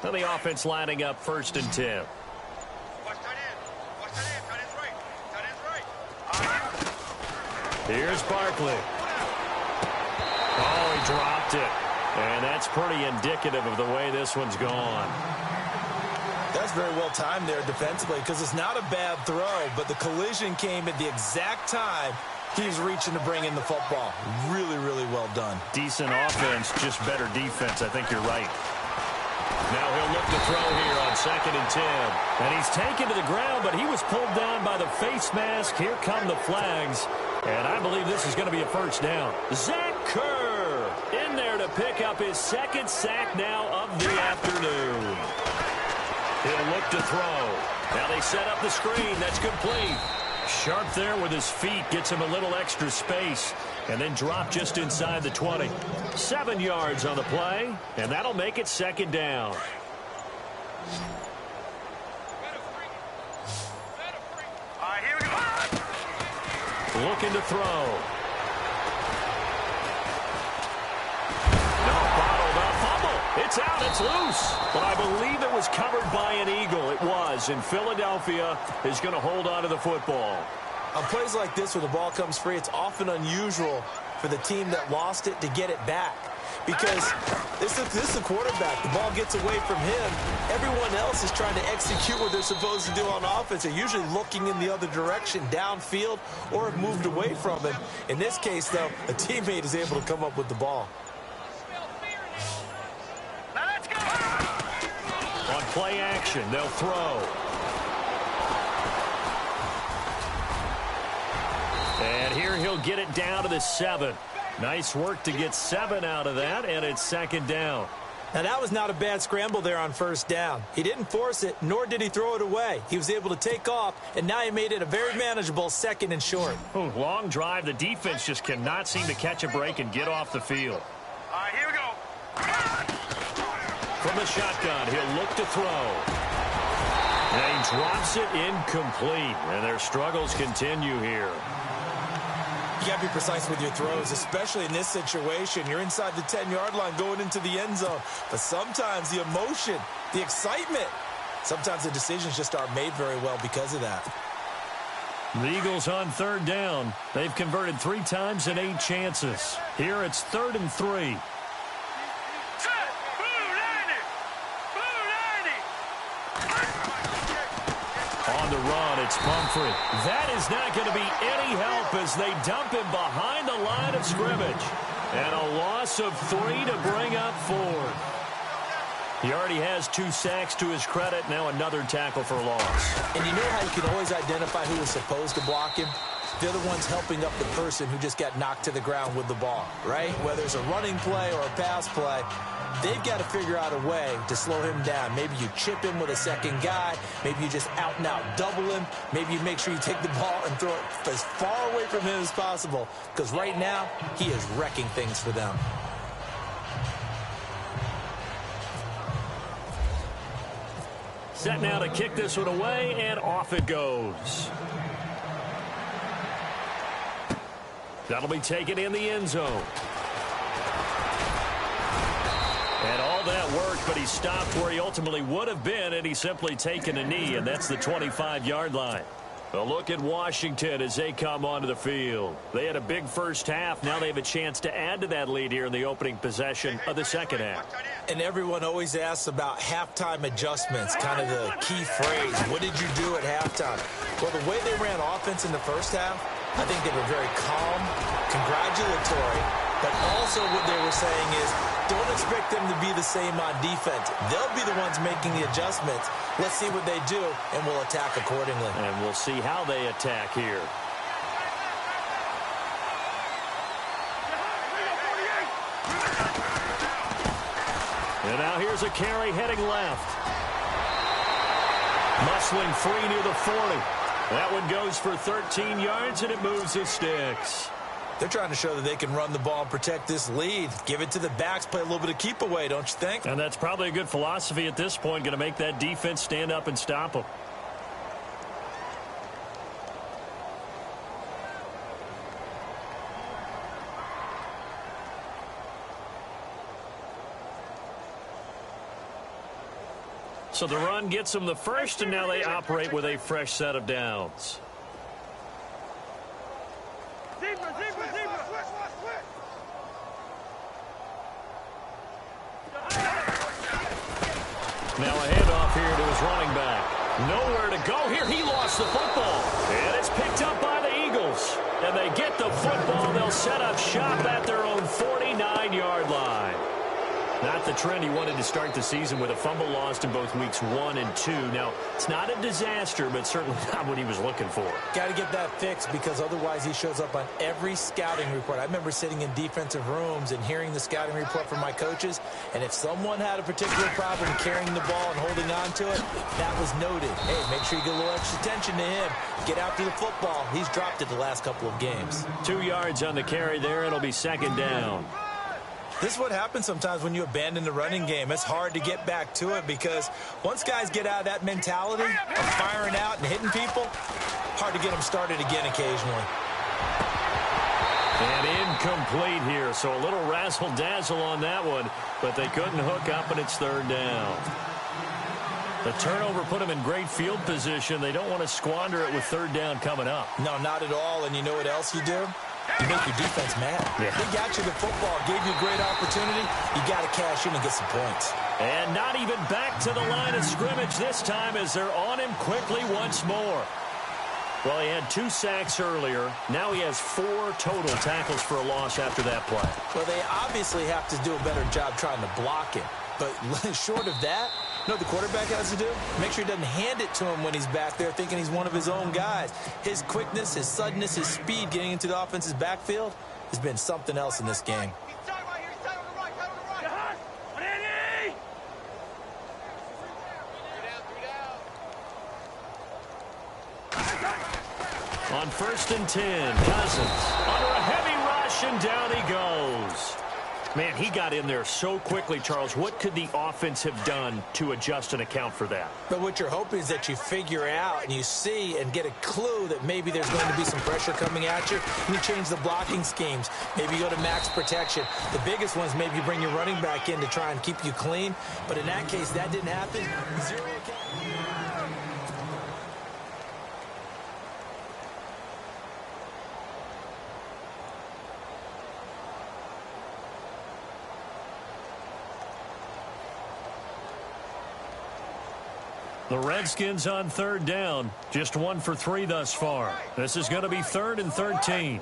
And the offense lining up 1st and 10. Here's Barkley. Oh, he dropped it. And that's pretty indicative of the way this one's gone. That's very well timed there defensively because it's not a bad throw, but the collision came at the exact time he was reaching to bring in the football. Really, really well done. Decent offense, just better defense. I think you're right. Now he'll look to throw here on 2nd and 10. And he's taken to the ground, but he was pulled down by the face mask. Here come the flags. And I believe this is going to be a 1st down. Zach Kerr in there to pick up his 2nd sack now of the afternoon. He'll look to throw. Now they set up the screen. That's complete. Sharp there with his feet. Gets him a little extra space. And then drop just inside the 20. 7 yards on the play. And that'll make it 2nd down. All right, here we go. Looking to throw. It's out. It's loose. But I believe it was covered by an Eagle. It was. And Philadelphia is going to hold on to the football. On plays like this where the ball comes free, it's often unusual for the team that lost it to get it back. Because this is the quarterback. The ball gets away from him. Everyone else is trying to execute what they're supposed to do on offense. They're usually looking in the other direction, downfield, or have moved away from him. In this case, though, a teammate is able to come up with the ball. On play action, they'll throw. And here he'll get it down to the 7. Nice work to get 7 out of that, and it's 2nd down. Now, that was not a bad scramble there on 1st down. He didn't force it, nor did he throw it away. He was able to take off, and now he made it a very manageable 2nd and short. Ooh, long drive. The defense just cannot seem to catch a break and get off the field. All right, here we go. From the shotgun, he'll look to throw. And he drops it incomplete. And their struggles continue here. You got to be precise with your throws, especially in this situation. You're inside the 10-yard line going into the end zone. But sometimes the emotion, the excitement, sometimes the decisions just aren't made very well because of that. The Eagles on 3rd down. They've converted 3 times in 8 chances. Here it's 3rd and 3. On the run, it's Pumphrey. That is not going to be any help as they dump him behind the line of scrimmage. And a loss of 3 to bring up 4th. He already has 2 sacks to his credit. Now another tackle for loss. And you know how you can always identify who was supposed to block him? They're the ones helping up the person who just got knocked to the ground with the ball, right? Whether it's a running play or a pass play, they've got to figure out a way to slow him down. Maybe you chip him with a 2nd guy. Maybe you just out-and-out double him. Maybe you make sure you take the ball and throw it as far away from him as possible. Because right now, he is wrecking things for them. Set now to kick this one away, and off it goes. That'll be taken in the end zone. And all that work, but he stopped where he ultimately would have been, and he's simply taken a knee, and that's the 25-yard line. A look at Washington as they come onto the field. They had a big first half. Now they have a chance to add to that lead here in the opening possession of the second half. And everyone always asks about halftime adjustments, kind of the key phrase. What did you do at halftime? Well, the way they ran offense in the first half, I think they were very calm, congratulatory, but also what they were saying is don't expect them to be the same on defense. They'll be the ones making the adjustments. Let's see what they do, and we'll attack accordingly. And we'll see how they attack here. And now here's a carry heading left. Muscling free near the 40. That one goes for 13 yards, and it moves his sticks. They're trying to show that they can run the ball and protect this lead. Give it to the backs, play a little bit of keep away, don't you think? And that's probably a good philosophy at this point, going to make that defense stand up and stop them. So the run gets them the first, and now they operate with a fresh set of downs. Now a handoff here to his running back. Nowhere to go here. He lost the football. And it's picked up by the Eagles. And they get the football. They'll set up shop at their own 49-yard line. Not the trend he wanted to start the season with a fumble lost in both weeks 1 and 2. Now, it's not a disaster, but certainly not what he was looking for. Got to get that fixed because otherwise he shows up on every scouting report. I remember sitting in defensive rooms and hearing the scouting report from my coaches, and if someone had a particular problem carrying the ball and holding on to it, that was noted. Hey, make sure you get a little extra attention to him. Get after the football. He's dropped it the last couple of games. 2 yards on the carry there. It'll be second down. This is what happens sometimes when you abandon the running game. It's hard to get back to it because once guys get out of that mentality of firing out and hitting people, hard to get them started again occasionally. And incomplete here, so a little razzle-dazzle on that one, but they couldn't hook up, and it's third down. The turnover put them in great field position. They don't want to squander it with third down coming up. No, not at all, and you know what else you do? You make your defense mad. Yeah. They got you the football, gave you a great opportunity. You got to cash in and get some points. And not even back to the line of scrimmage this time as they're on him quickly once more. Well, he had 2 sacks earlier. Now he has 4 total tackles for a loss after that play. Well, they obviously have to do a better job trying to block him. But short of that, you know what the quarterback has to do? Make sure he doesn't hand it to him when he's back there thinking he's one of his own guys. His quickness, his suddenness, his speed getting into the offense's backfield has been something else in this game. On 1st and 10, Cousins under a heavy rush, and down he goes. Man, he got in there so quickly, Charles. What could the offense have done to adjust and account for that? But what you're hoping is that you figure out and you see and get a clue that maybe there's going to be some pressure coming at you, and you change the blocking schemes. Maybe you go to max protection. The biggest one is maybe you bring your running back in to try and keep you clean. But in that case, that didn't happen. 0 count. The Redskins on third down. Just 1 for 3 thus far. This is going to be 3rd and 13.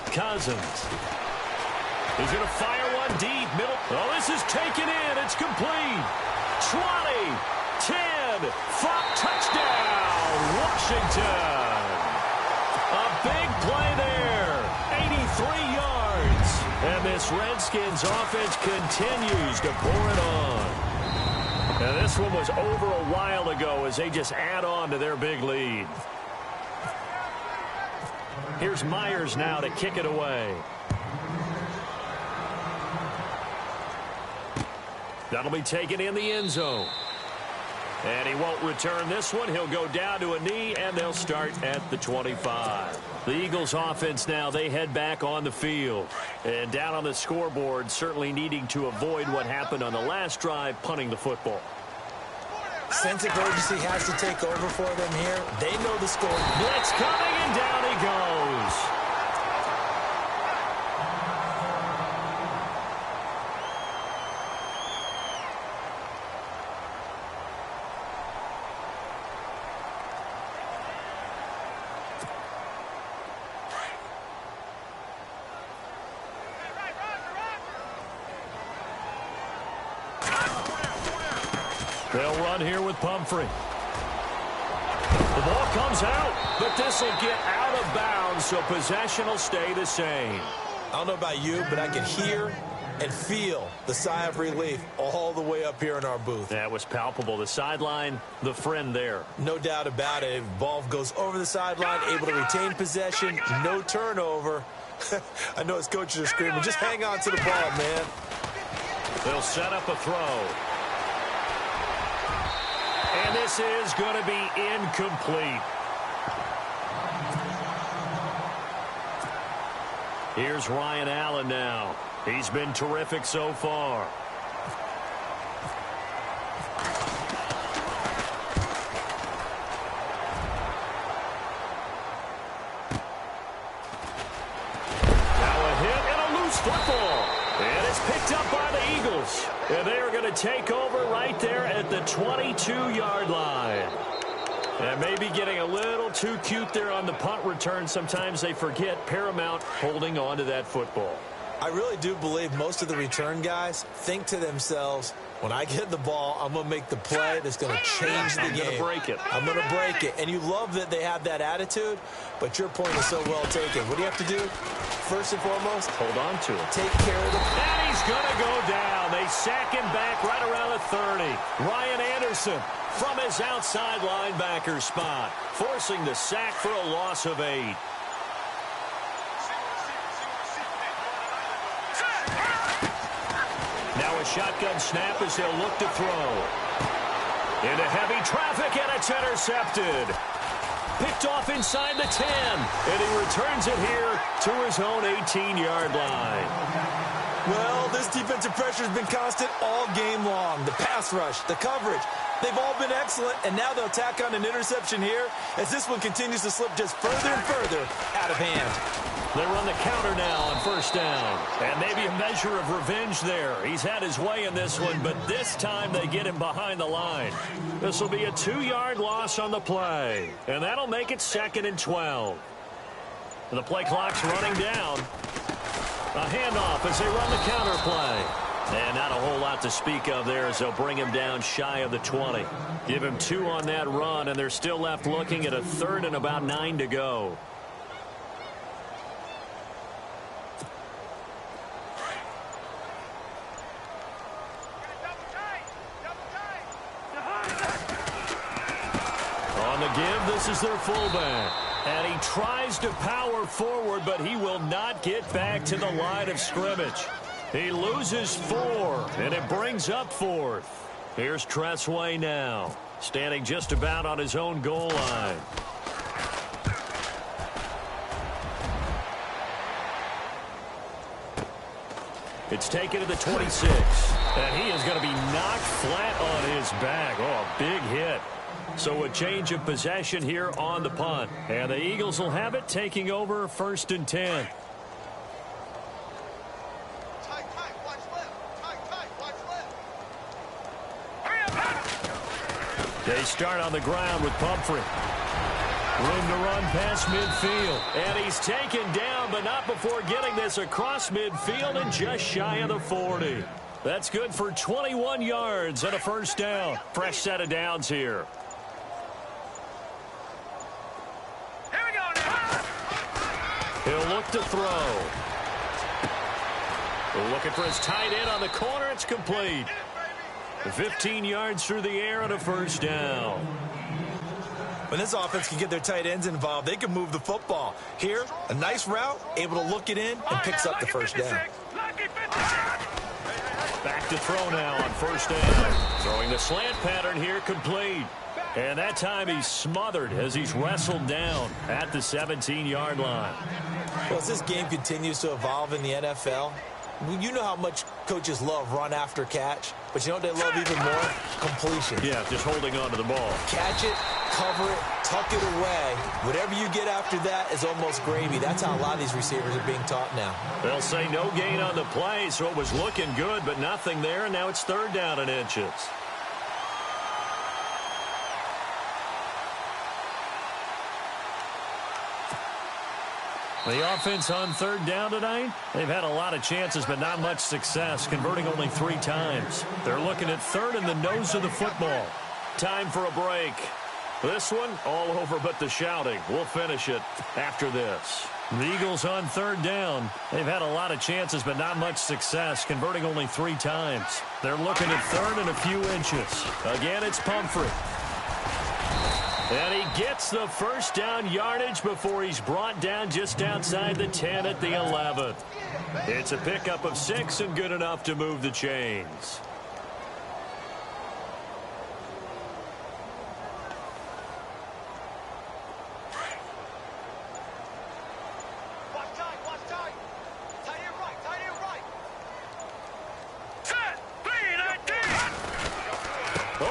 Cousins. He's going to fire one deep. Middle. Oh, this is taken in. It's complete. 20, 10, 5, touchdown, Washington. A big play there. 83 yards. And this Redskins offense continues to pour it on. And this one was over a while ago as they just add on to their big lead. Here's Myers now to kick it away. That'll be taken in the end zone. And he won't return this one. He'll go down to a knee, and they'll start at the 25. The Eagles offense now, they head back on the field. And down on the scoreboard, certainly needing to avoid what happened on the last drive, punting the football. Sense of urgency has to take over for them here. They know the score. Blitz coming, and down he goes. They'll run here with Pumphrey. The ball comes out, but this will get out of bounds, so possession will stay the same. I don't know about you, but I can hear and feel the sigh of relief all the way up here in our booth. That was palpable. The sideline, the friend there. No doubt about it. Ball goes over the sideline, able to retain possession, no turnover. I know his coaches are screaming, just hang on to the ball, man. They'll set up a throw. And this is going to be incomplete. Here's Ryan Allen now. He's been terrific so far. football. And it's picked up by the Eagles. And they are going to take over right there at the 22-yard line. And maybe getting a little too cute there on the punt return. Sometimes they forget paramount holding on to that football. I really do believe most of the return guys think to themselves, when I get the ball, I'm going to make the play that's going to change the game. I'm going to break it. I'm going to break it. And you love that they have that attitude, but your point is so well taken. What do you have to do? First and foremost, hold on to it. Take care of the ball. And he's going to go down. They sack him back right around the 30. Ryan Anderson from his outside linebacker spot, forcing the sack for a loss of 8. Now a shotgun snap as they'll look to throw. Into heavy traffic, and it's intercepted. Picked off inside the 10, and he returns it here to his own 18-yard line. Well, this defensive pressure has been constant all game long. The pass rush, the coverage, they've all been excellent, and now they'll tack on an interception here as this one continues to slip just further and further out of hand. They run the counter now on first down. And maybe a measure of revenge there. He's had his way in this one, but this time they get him behind the line. This will be a 2-yard loss on the play. And that'll make it 2nd and 12. The play clock's running down. A handoff as they run the counter play. And not a whole lot to speak of there as they'll bring him down shy of the 20. Give him 2 on that run, and they're still left looking at a 3rd and about 9 to go. On the give, this is their fullback. And he tries to power forward, but he will not get back to the line of scrimmage. He loses 4, and it brings up 4th. Here's Tressway now, standing just about on his own goal line. It's taken to the 26, and he is going to be knocked flat on his back. Oh, a big hit. So a change of possession here on the punt. And the Eagles will have it, taking over 1st and 10. They start on the ground with Pumphrey. Room to run past midfield. And he's taken down, but not before getting this across midfield and just shy of the 40. That's good for 21 yards and a first down. Fresh set of downs here. He'll look to throw. Looking for his tight end on the corner. It's complete. 15 yards through the air and a first down. When this offense can get their tight ends involved, they can move the football. Here, a nice route, able to look it in, and picks up the first down. Back to throw now on first down. Throwing the slant pattern here, complete. And that time he's smothered as he's wrestled down at the 17-yard line. Well, as this game continues to evolve in the NFL, you know how much coaches love run after catch, but you know what they love even more? Completion. Yeah, just holding on to the ball. Catch it, cover it, tuck it away. Whatever you get after that is almost gravy. That's how a lot of these receivers are being taught now. They'll say no gain on the play, so it was looking good, but nothing there, and now it's 3rd down and inches. The offense on 3rd down tonight, they've had a lot of chances, but not much success, converting only 3 times. They're looking at 3rd in the nose of the football. Time for a break. This one, all over but the shouting. We'll finish it after this. The Eagles on 3rd down. They've had a lot of chances, but not much success, converting only 3 times. They're looking at 3rd and a few inches. Again, it's Pumphrey. And he gets the first down yardage before he's brought down just outside the 10 at the 11. It's a pickup of 6 and good enough to move the chains.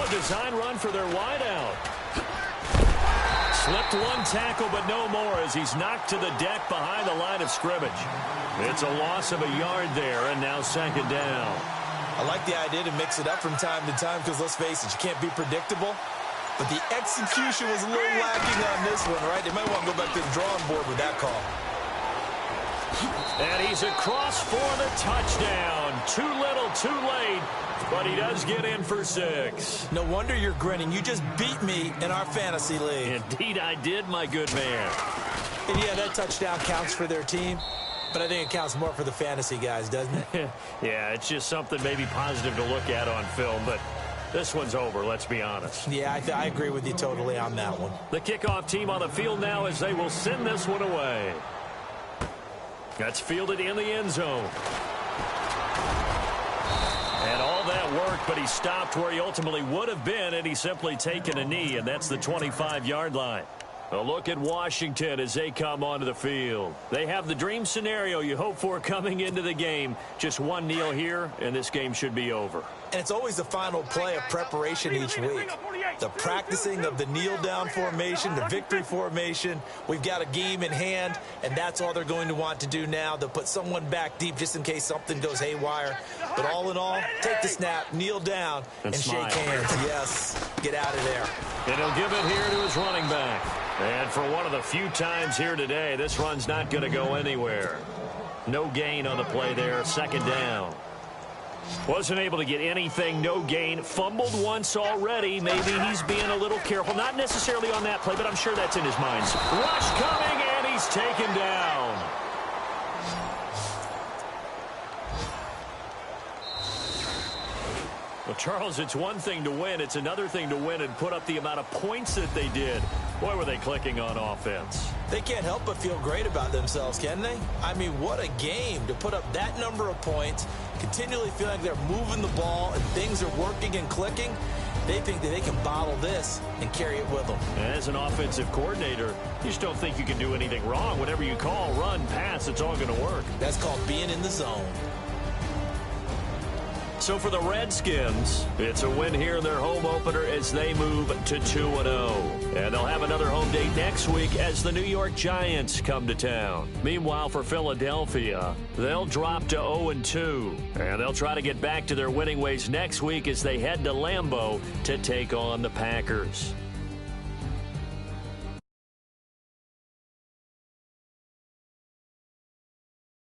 Design run for their wideout. Slipped one tackle, but no more as he's knocked to the deck behind the line of scrimmage. It's a loss of a yard there, and now second down. I like the idea to mix it up from time to time because, let's face it, you can't be predictable. But the execution was a little lacking on this one, right? They might want to go back to the drawing board with that call. And he's across for the touchdown. Too little, too late, but he does get in for 6. No wonder you're grinning. You just beat me in our fantasy league. Indeed I did, my good man. And yeah, that touchdown counts for their team, but I think it counts more for the fantasy guys, doesn't it? Yeah, it's just something maybe positive to look at on film, but this one's over, let's be honest. Yeah, I agree with you totally on that one. The kickoff team on the field now as they will send this one away. That's fielded in the end zone. And all that worked, but he stopped where he ultimately would have been, and he's simply taken a knee, and that's the 25-yard line. A look at Washington as they come onto the field. They have the dream scenario you hope for coming into the game. Just one kneel here, and this game should be over. And it's always the final play of preparation each week. The practicing of the kneel-down formation, the victory formation. We've got a game in hand, and that's all they're going to want to do now. They'll put someone back deep just in case something goes haywire. But all in all, take the snap, kneel down, and shake hands. Yes, get out of there. And he'll give it here to his running back. And for one of the few times here today, this run's not going to go anywhere. No gain on the play there, second down. Wasn't able to get anything, no gain. Fumbled once already. Maybe he's being a little careful. Not necessarily on that play, but I'm sure that's in his mind. Rush coming, and he's taken down. Well, Charles, it's one thing to win. It's another thing to win and put up the amount of points that they did. Boy, were they clicking on offense. They can't help but feel great about themselves, can they? I mean, what a game to put up that number of points, continually feel like they're moving the ball and things are working and clicking. They think that they can bottle this and carry it with them. As an offensive coordinator, you just don't think you can do anything wrong. Whatever you call, run, pass, it's all going to work. That's called being in the zone. So for the Redskins, it's a win here in their home opener as they move to 2-0. And they'll have another home date next week as the New York Giants come to town. Meanwhile, for Philadelphia, they'll drop to 0-2. And they'll try to get back to their winning ways next week as they head to Lambeau to take on the Packers.